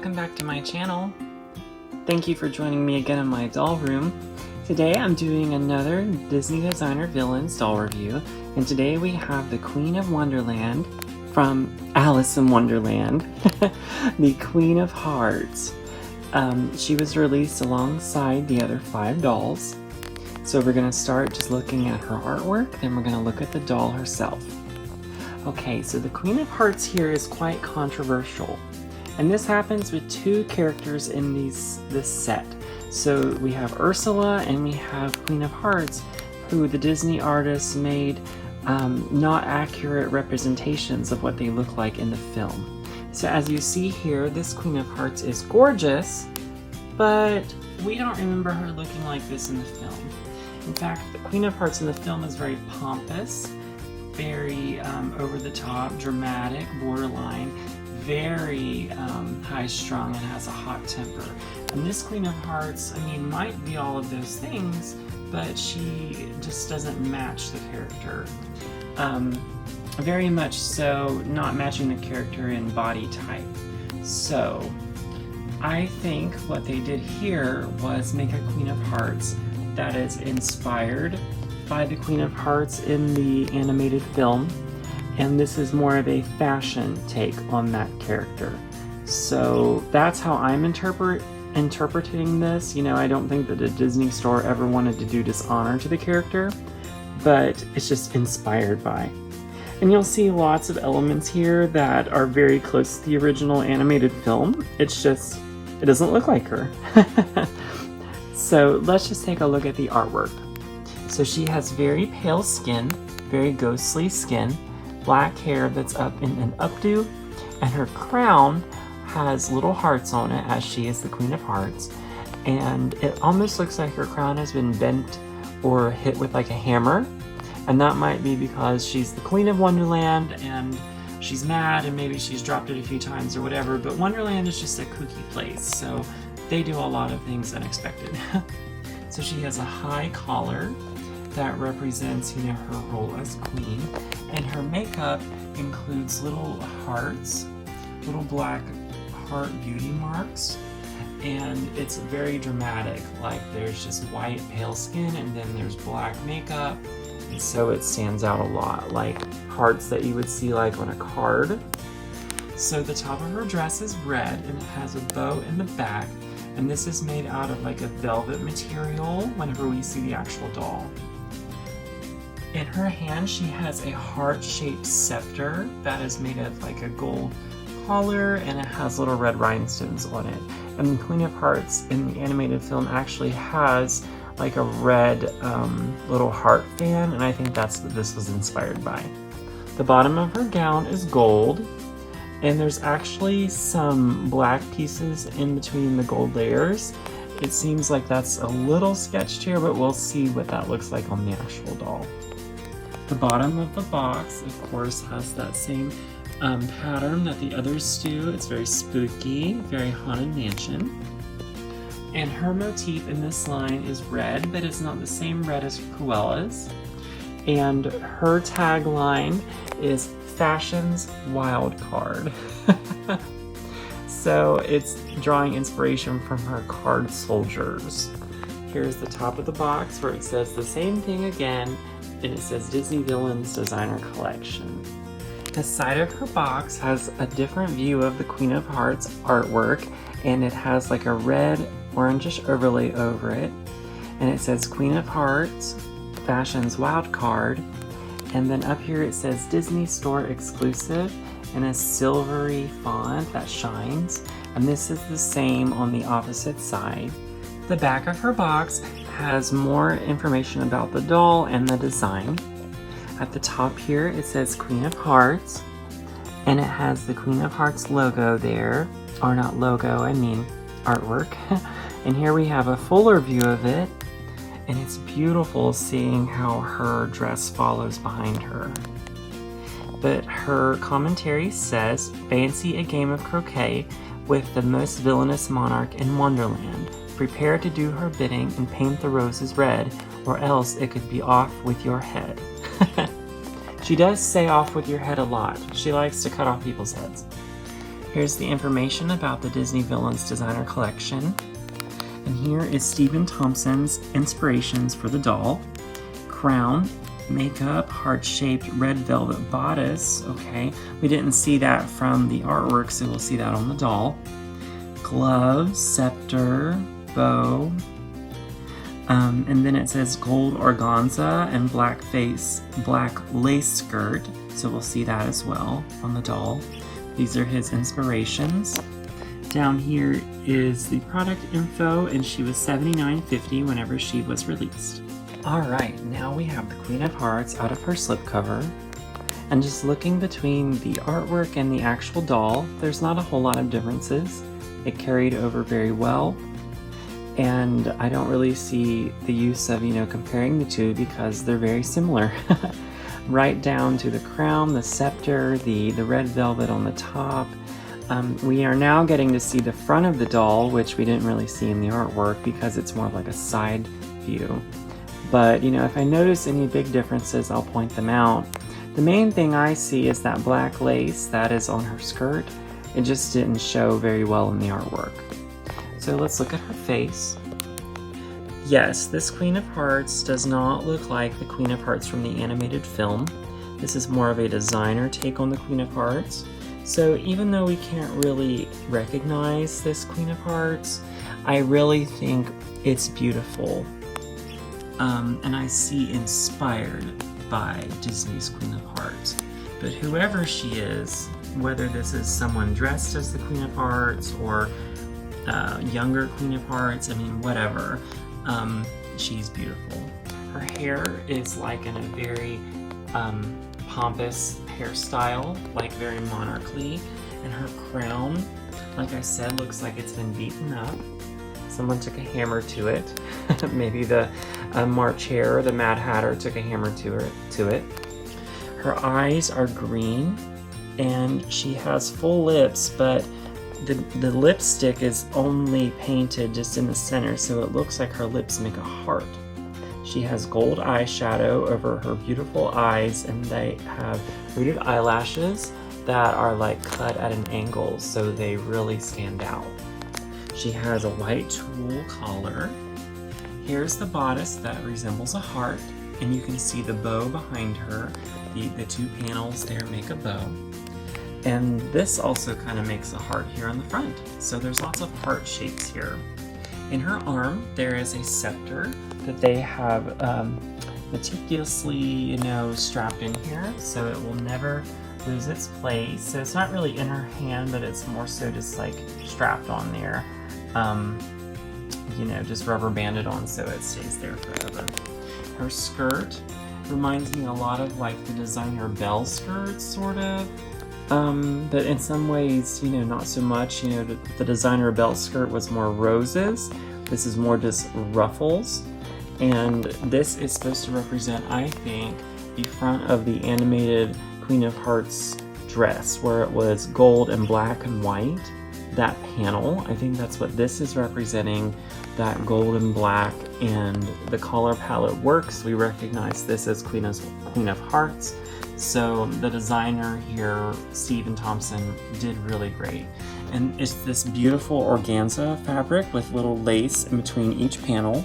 welcome back to my channel. Thank you for joining me again in my doll room. Today I'm doing another Disney Designer Villains doll review, and today we have the Queen of Wonderland from Alice in Wonderland, the Queen of Hearts. She was released alongside the other 5 dolls. So we're going to start just looking at her artwork, then we're going to look at the doll herself. Okay, so the Queen of Hearts here is quite controversial. And this happens with 2 characters in this set. So we have Ursula and we have Queen of Hearts, who the Disney artists made not accurate representations of what they look like in the film. So as you see here, this Queen of Hearts is gorgeous, but we don't remember her looking like this in the film. In fact, the Queen of Hearts in the film is very pompous, very over the top, dramatic, borderline, very high-strung, and has a hot temper. And this Queen of Hearts, I mean, might be all of those things, but she just doesn't match the character. Very much so not matching the character in body type. So I think what they did here was make a Queen of Hearts that is inspired by the Queen of Hearts in the animated film, and this is more of a fashion take on that character. So that's how I'm interpreting this. You know, I don't think that a Disney store ever wanted to do dishonor to the character, but it's just inspired by. And you'll see lots of elements here that are very close to the original animated film. It's just, it doesn't look like her. So let's just take a look at the artwork. So she has very pale skin, very ghostly skin, black hair that's up in an updo, and her crown has little hearts on it, as she is the Queen of Hearts, and it almost looks like her crown has been bent or hit with like a hammer, and that might be because she's the Queen of Wonderland and she's mad and maybe she's dropped it a few times or whatever, but Wonderland is just a kooky place, so they do a lot of things unexpected. So she has a high collar that represents, you know, her role as queen, and her makeup includes little hearts, little black heart beauty marks, and it's very dramatic. Like there's just white pale skin and then there's black makeup, and so it stands out a lot, like hearts that you would see like on a card. So the top of her dress is red and it has a bow in the back, and this is made out of like a velvet material whenever we see the actual doll. In her hand, she has a heart-shaped scepter that is made of like a gold collar, and it has little red rhinestones on it. And the Queen of Hearts in the animated film actually has like a red little heart fan, and I think that's what this was inspired by. The bottom of her gown is gold, and there's actually some black pieces in between the gold layers. It seems like that's a little sketched here, but we'll see what that looks like on the actual doll. The bottom of the box, of course, has that same pattern that the others do. It's very spooky, very haunted mansion. And her motif in this line is red, but it's not the same red as Cruella's. And her tagline is Fashion's Wild Card. So it's drawing inspiration from her card soldiers. Here's the top of the box where it says the same thing again, and it says Disney Villains Designer Collection. The side of her box has a different view of the Queen of Hearts artwork, and it has like a red orangish overlay over it, and it says Queen of Hearts, Fashion's Wild Card, and then up here it says Disney Store Exclusive in a silvery font that shines, and this is the same on the opposite side. The back of her box has more information about the doll and the design. At the top here it says Queen of Hearts, and it has the Queen of Hearts logo there, or not logo, I mean artwork. And here we have a fuller view of it, and it's beautiful seeing how her dress follows behind her. But her commentary says, fancy a game of croquet with the most villainous monarch in Wonderland. Prepare to do her bidding and paint the roses red, or else it could be off with your head. She does say off with your head a lot. She likes to cut off people's heads. Here's the information about the Disney Villains Designer Collection. And here is Stephen Thompson's inspirations for the doll. Crown, makeup, heart-shaped red velvet bodice. Okay, we didn't see that from the artwork, so we'll see that on the doll. Gloves, scepter, bow, and then it says gold organza and black lace skirt, so we'll see that as well on the doll. These are his inspirations. Down here is the product info, and she was $79.50 whenever she was released. Alright, now we have the Queen of Hearts out of her slipcover. And just looking between the artwork and the actual doll, there's not a whole lot of differences. It carried over very well. And I don't really see the use of, comparing the two because they're very similar. Right down to the crown, the scepter, the red velvet on the top. We are now getting to see the front of the doll, which we didn't really see in the artwork because it's more like a side view. But, if I notice any big differences, I'll point them out. The main thing I see is that black lace that is on her skirt. It just didn't show very well in the artwork. So let's look at her face. Yes, this Queen of Hearts does not look like the Queen of Hearts from the animated film. This is more of a designer take on the Queen of Hearts. So even though we can't really recognize this Queen of Hearts, I really think it's beautiful. And I see inspired by Disney's Queen of Hearts. But whoever she is, whether this is someone dressed as the Queen of Hearts or younger Queen of Hearts, whatever, she's beautiful. Her hair is like in a very pompous hairstyle, like very monarchly, and her crown, like I said, looks like it's been beaten up. Someone took a hammer to it. Maybe the March Hare, the Mad Hatter, took a hammer to it. Her eyes are green, and she has full lips, but the lipstick is only painted just in the center, so it looks like her lips make a heart. She has gold eyeshadow over her beautiful eyes, and they have rooted eyelashes that are like cut at an angle, so they really stand out. She has a white tulle collar. Here's the bodice that resembles a heart, and you can see the bow behind her. The two panels there make a bow. And this also kind of makes a heart here on the front. So there's lots of heart shapes here. In her arm, there is a scepter that they have meticulously, strapped in here, so it will never lose its place. So it's not really in her hand, but it's more so just like strapped on there. Just rubber banded on so it stays there forever. Her skirt reminds me a lot of like the designer Belle skirt, sort of. But in some ways, not so much. The designer Belle skirt was more roses. This is more just ruffles. And this is supposed to represent, I think, the front of the animated Queen of Hearts dress, where it was gold and black and white. That panel, I think that's what this is representing, that gold and black, and the color palette works. We recognize this as Queen of Hearts. So the designer here, Stephen Thompson, did really great. And it's this beautiful organza fabric with little lace in between each panel.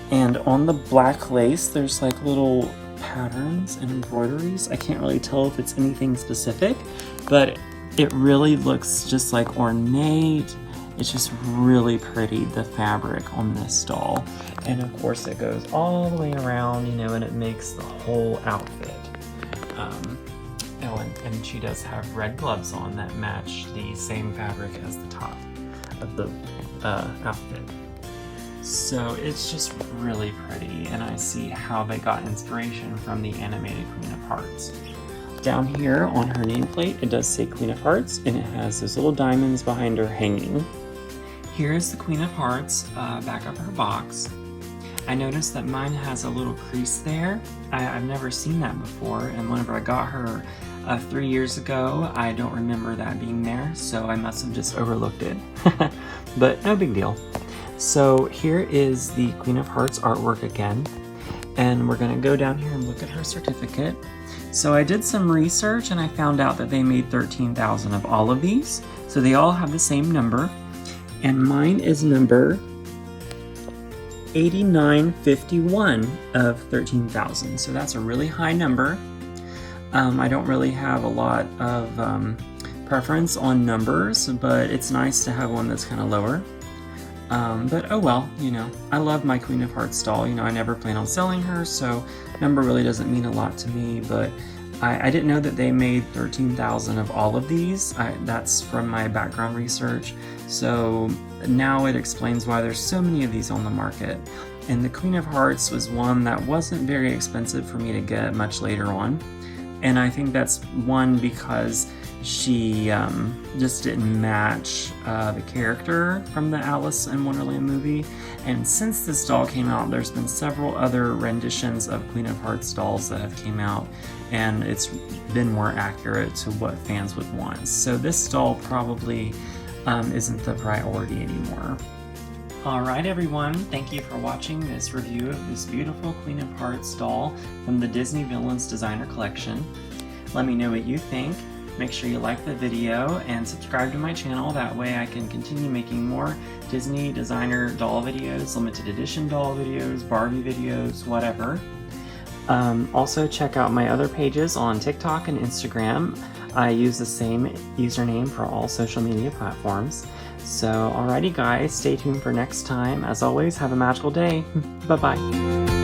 And on the black lace, there's like little patterns and embroideries. I can't really tell if it's anything specific, but it really looks just like ornate. It's just really pretty, the fabric on this doll. And of course it goes all the way around, and it makes the whole outfit. And she does have red gloves on that match the same fabric as the top of the outfit. So it's just really pretty, and I see how they got inspiration from the animated Queen of Hearts. Down here on her nameplate, it does say Queen of Hearts, and it has those little diamonds behind her hanging. Here's the Queen of Hearts back of her box. I noticed that mine has a little crease there. I've never seen that before, and whenever I got her 3 years ago, I don't remember that being there, so I must have just overlooked it. But no big deal. So here is the Queen of Hearts artwork again. And we're gonna go down here and look at her certificate. So I did some research and I found out that they made 13,000 of all of these. So they all have the same number. And mine is number 8951 of 13,000. So that's a really high number. I don't really have a lot of preference on numbers, but it's nice to have one that's kind of lower. But oh well, you know, I love my Queen of Hearts doll. You know, I never plan on selling her, so number really doesn't mean a lot to me, but I didn't know that they made 13,000 of all of these. That's from my background research, so now it explains why there's so many of these on the market. And the Queen of Hearts was one that wasn't very expensive for me to get much later on, and I think that's one because she just didn't match the character from the Alice in Wonderland movie. And since this doll came out, there's been several other renditions of Queen of Hearts dolls that have came out, and it's been more accurate to what fans would want. So this doll probably isn't the priority anymore. Alright everyone, thank you for watching this review of this beautiful Queen of Hearts doll from the Disney Villains Designer Collection. Let me know what you think. Make sure you like the video and subscribe to my channel, that way I can continue making more Disney designer doll videos, limited edition doll videos, Barbie videos, whatever. Also check out my other pages on TikTok and Instagram. I use the same username for all social media platforms. So alrighty guys, stay tuned for next time. As always, have a magical day. Bye bye.